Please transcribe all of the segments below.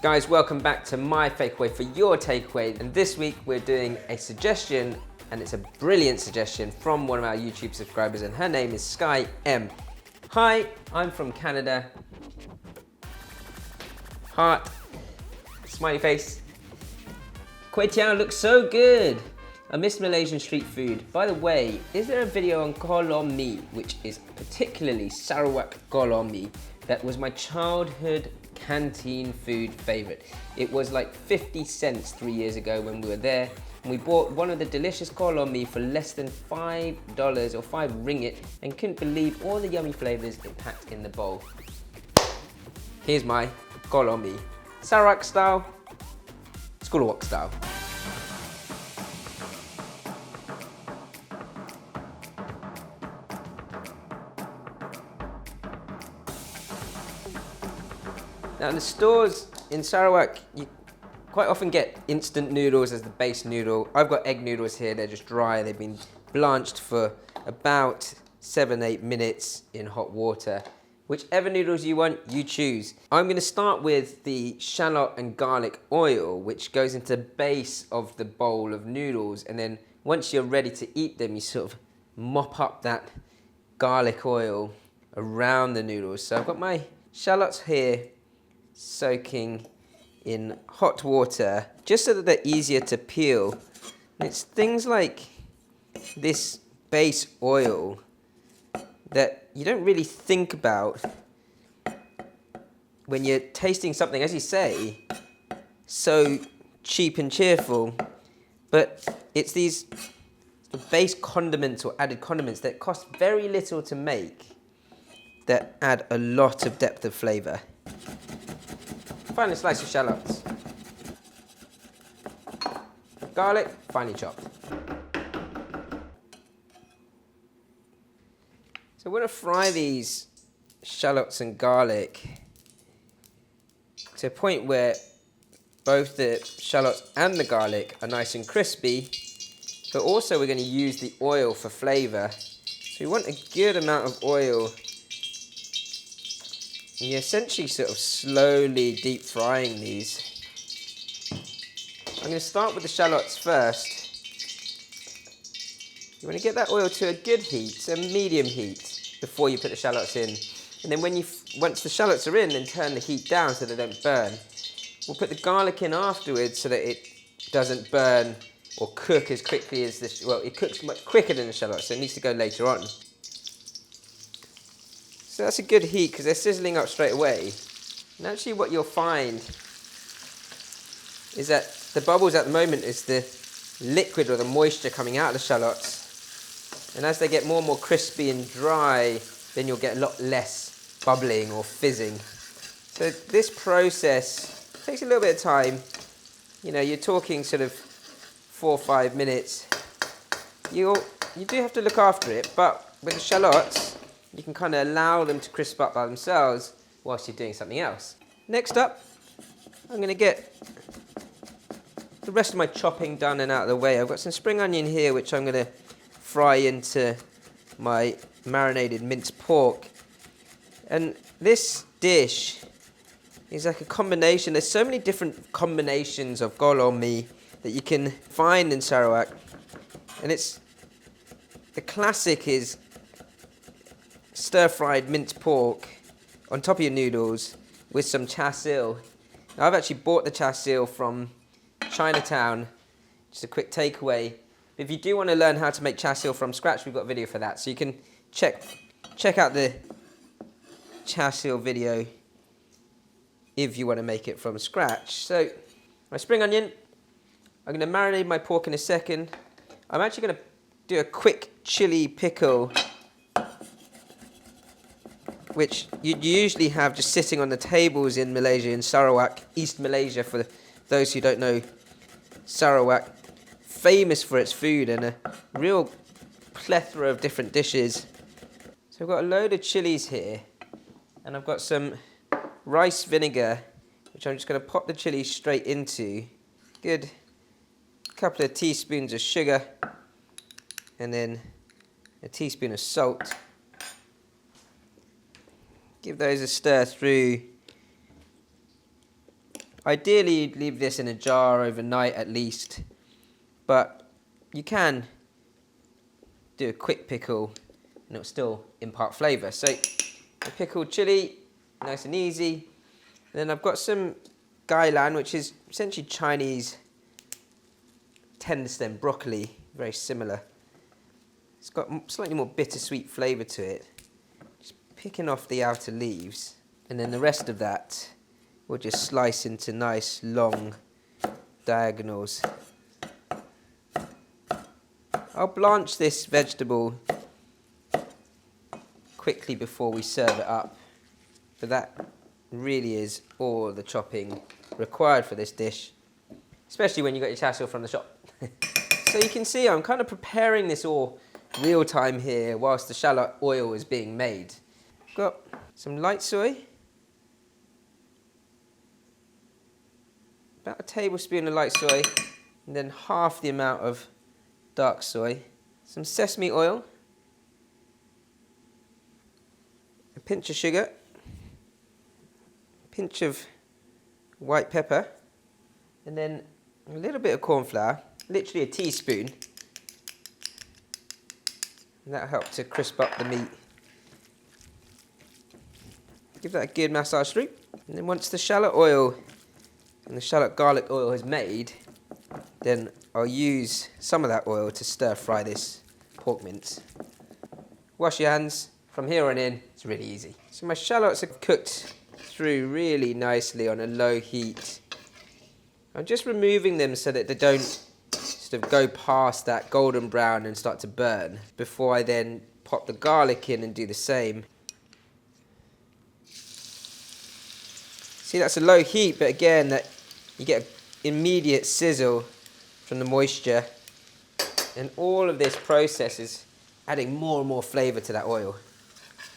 Guys, welcome back to my Fakeaway for your takeaway. And this week we're doing a suggestion, and it's a brilliant suggestion from one of our YouTube subscribers, and her name is Sky M. Hi, I'm from Canada. Heart, smiley face. Kway teow looks so good. I miss Malaysian street food. By the way, is there a video on Kolo Mee, which is particularly Sarawak Kolo Mee, that was my childhood canteen food favorite. It was like 50 cents 3 years ago when we were there, and we bought one of the delicious Kolo Mee for less than $5 or 5 ringgit, and couldn't believe all the yummy flavors it packed in the bowl. Here's my Kolo Mee. Sarawak style, Sarawak style. Now in the stores in Sarawak, you quite often get instant noodles as the base noodle. I've got egg noodles here, they're just dry. They've been blanched for about 7-8 minutes in hot water. Whichever noodles you want, you choose. I'm gonna start with the shallot and garlic oil, which goes into the base of the bowl of noodles. And then once you're ready to eat them, you sort of mop up that garlic oil around the noodles. So I've got my shallots here, soaking in hot water just so that they're easier to peel. And it's things like this base oil that you don't really think about when you're tasting something, as you say, so cheap and cheerful, but it's these base condiments or added condiments that cost very little to make that add a lot of depth of flavor. Finely slice of shallots. Garlic, finely chopped. So we're going to fry these shallots and garlic to a point where both the shallots and the garlic are nice and crispy, but also we're going to use the oil for flavor. So we want a good amount of oil. You're essentially sort of slowly deep frying these. I'm going to start with the shallots first. You want to get that oil to a good heat, a medium heat, before you put the shallots in. And then once the shallots are in, then turn the heat down so they don't burn. We'll put the garlic in afterwards so that it doesn't burn or cook as quickly as this. Well, it cooks much quicker than the shallots, so it needs to go later on. So that's a good heat because they're sizzling up straight away. And actually what you'll find is that the bubbles at the moment is the liquid or the moisture coming out of the shallots. And as they get more and more crispy and dry, then you'll get a lot less bubbling or fizzing. So this process takes a little bit of time. You know, you're talking sort of 4 or 5 minutes. You do have to look after it, but with the shallots, you can kind of allow them to crisp up by themselves whilst you're doing something else. Next up, I'm going to get the rest of my chopping done and out of the way. I've got some spring onion here, which I'm going to fry into my marinated minced pork. And this dish is like a combination. There's so many different combinations of Kolo Mee that you can find in Sarawak. And the classic is stir-fried minced pork on top of your noodles with some char-siu. Now I've actually bought the char-siu from Chinatown, just a quick takeaway. If you do want to learn how to make char-siu from scratch, we've got a video for that. So you can check out the char-siu video if you want to make it from scratch. So my spring onion, I'm going to marinate my pork in a second. I'm actually going to do a quick chili pickle, which you usually have just sitting on the tables in Malaysia, in Sarawak, East Malaysia, for those who don't know Sarawak. Famous for its food and a real plethora of different dishes. So I've got a load of chilies here, and I've got some rice vinegar, which I'm just going to pop the chilies straight into. Good couple of teaspoons of sugar, and then a teaspoon of salt. Give those a stir through. Ideally, you'd leave this in a jar overnight at least, but you can do a quick pickle and it'll still impart flavour. So, a pickled chilli, nice and easy. And then I've got some gailan, which is essentially Chinese tender stem broccoli, very similar. It's got slightly more bittersweet flavour to it. Just picking off the outer leaves, and then the rest of that we'll just slice into nice long diagonals. I'll blanch this vegetable quickly before we serve it up, but that really is all the chopping required for this dish, especially when you got your tassel from the shop. So you can see I'm kind of preparing this all real time here whilst the shallot oil is being made. Got some light soy, about a tablespoon of light soy, and then half the amount of dark soy, some sesame oil, a pinch of sugar, a pinch of white pepper, and then a little bit of corn flour, literally a teaspoon. And that'll help to crisp up the meat. Give that a good massage through. And then once the shallot oil and the shallot garlic oil is made, then I'll use some of that oil to stir fry this pork mince. Wash your hands. From here on in, it's really easy. So my shallots are cooked through really nicely on a low heat. I'm just removing them so that they don't sort of go past that golden brown and start to burn before I then pop the garlic in and do the same. See, that's a low heat, but again, that you get an immediate sizzle from the moisture, and all of this process is adding more and more flavour to that oil.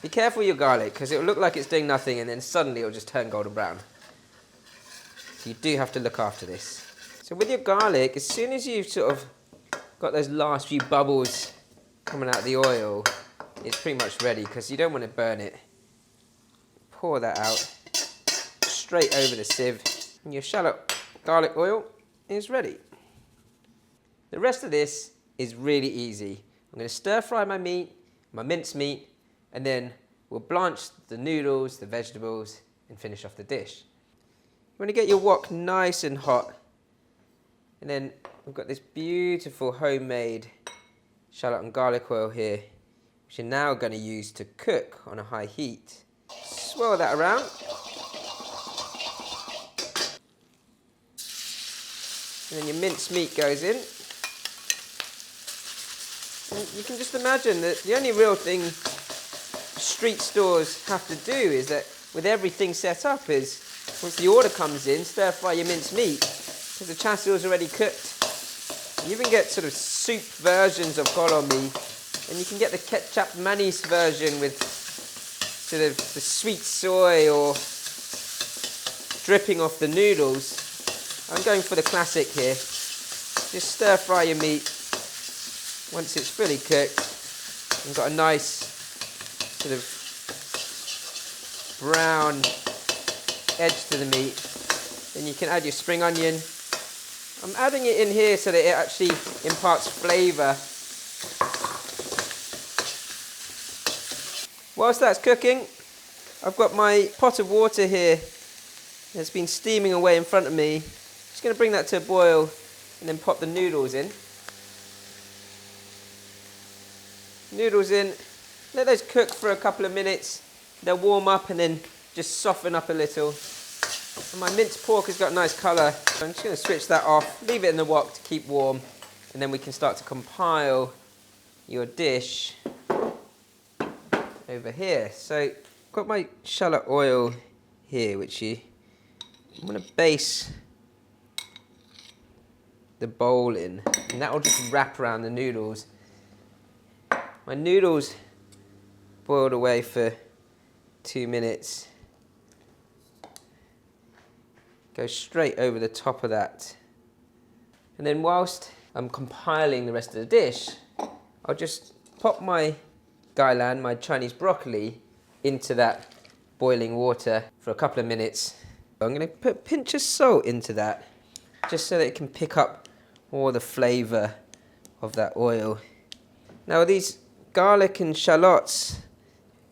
Be careful with your garlic, because it will look like it's doing nothing and then suddenly it will just turn golden brown. So you do have to look after this. So with your garlic, as soon as you've sort of got those last few bubbles coming out of the oil, it's pretty much ready, because you don't want to burn it. Pour that out straight over the sieve, and your shallot garlic oil is ready. The rest of this is really easy. I'm going to stir fry my meat, my minced meat, and then we'll blanch the noodles, the vegetables, and finish off the dish. You want to get your wok nice and hot, and then we've got this beautiful homemade shallot and garlic oil here, which you're now going to use to cook on a high heat. Swirl that around. And then your minced meat goes in. And you can just imagine that the only real thing street stores have to do is that with everything set up is, once the order comes in, stir fry your minced meat, because the tassel is already cooked. You even get sort of soup versions of kolo mee, and you can get the ketchup mayonnaise version with sort of the sweet soy or dripping off the noodles. I'm going for the classic here. Just stir fry your meat once it's fully cooked and got a nice sort of brown edge to the meat. Then you can add your spring onion. I'm adding it in here so that it actually imparts flavour. Whilst that's cooking, I've got my pot of water here that's been steaming away in front of me. Just going to bring that to a boil and then pop the noodles in. Noodles in, let those cook for a couple of minutes. They'll warm up and then just soften up a little. And my minced pork has got a nice colour. I'm just going to switch that off, leave it in the wok to keep warm, and then we can start to compile your dish over here. So I've got my shallot oil here, which I'm going to base the bowl in, and that will just wrap around the noodles. My noodles boiled away for 2 minutes. Go straight over the top of that. And then whilst I'm compiling the rest of the dish, I'll just pop my gailan, my Chinese broccoli, into that boiling water for a couple of minutes. I'm going to put a pinch of salt into that, just so that it can pick up all the flavour of that oil. Now with these garlic and shallots,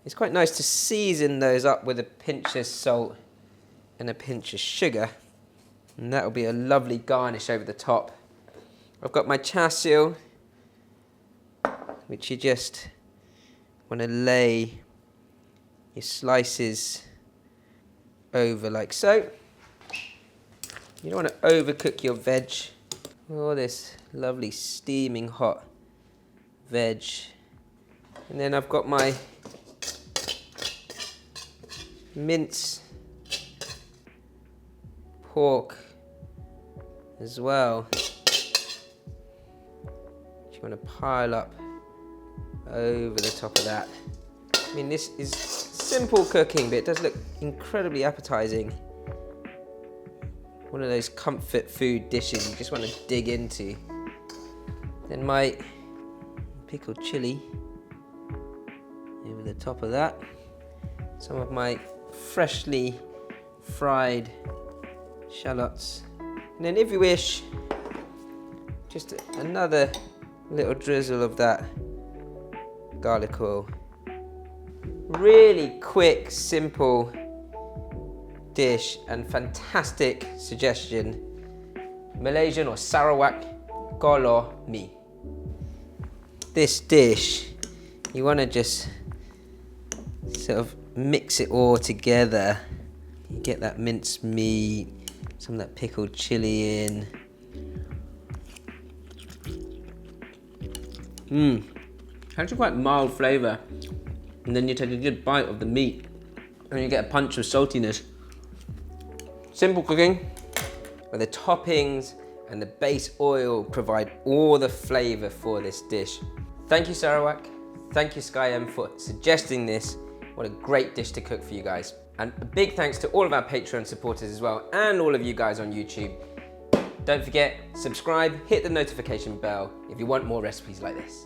it's quite nice to season those up with a pinch of salt and a pinch of sugar, and that will be a lovely garnish over the top. I've got my char siu, which you just want to lay your slices over like so. You don't want to overcook your veg. All this lovely steaming hot veg. And then I've got my minced pork as well. You want to pile up over the top of that. I mean, this is simple cooking, but it does look incredibly appetizing. One of those comfort food dishes you just want to dig into. Then my pickled chili over the top of that. Some of my freshly fried shallots. And then if you wish, just another little drizzle of that garlic oil. Really quick, simple dish and fantastic suggestion. Malaysian or Sarawak Kolo Mee. This dish, you want to just sort of mix it all together. You get that minced meat, some of that pickled chili in. Actually quite mild flavour. And then you take a good bite of the meat and you get a punch of saltiness. Simple cooking, but the toppings and the base oil provide all the flavour for this dish. Thank you, Sarawak. Thank you, Sky M, for suggesting this. What a great dish to cook for you guys. And a big thanks to all of our Patreon supporters as well, and all of you guys on YouTube. Don't forget, subscribe, hit the notification bell if you want more recipes like this.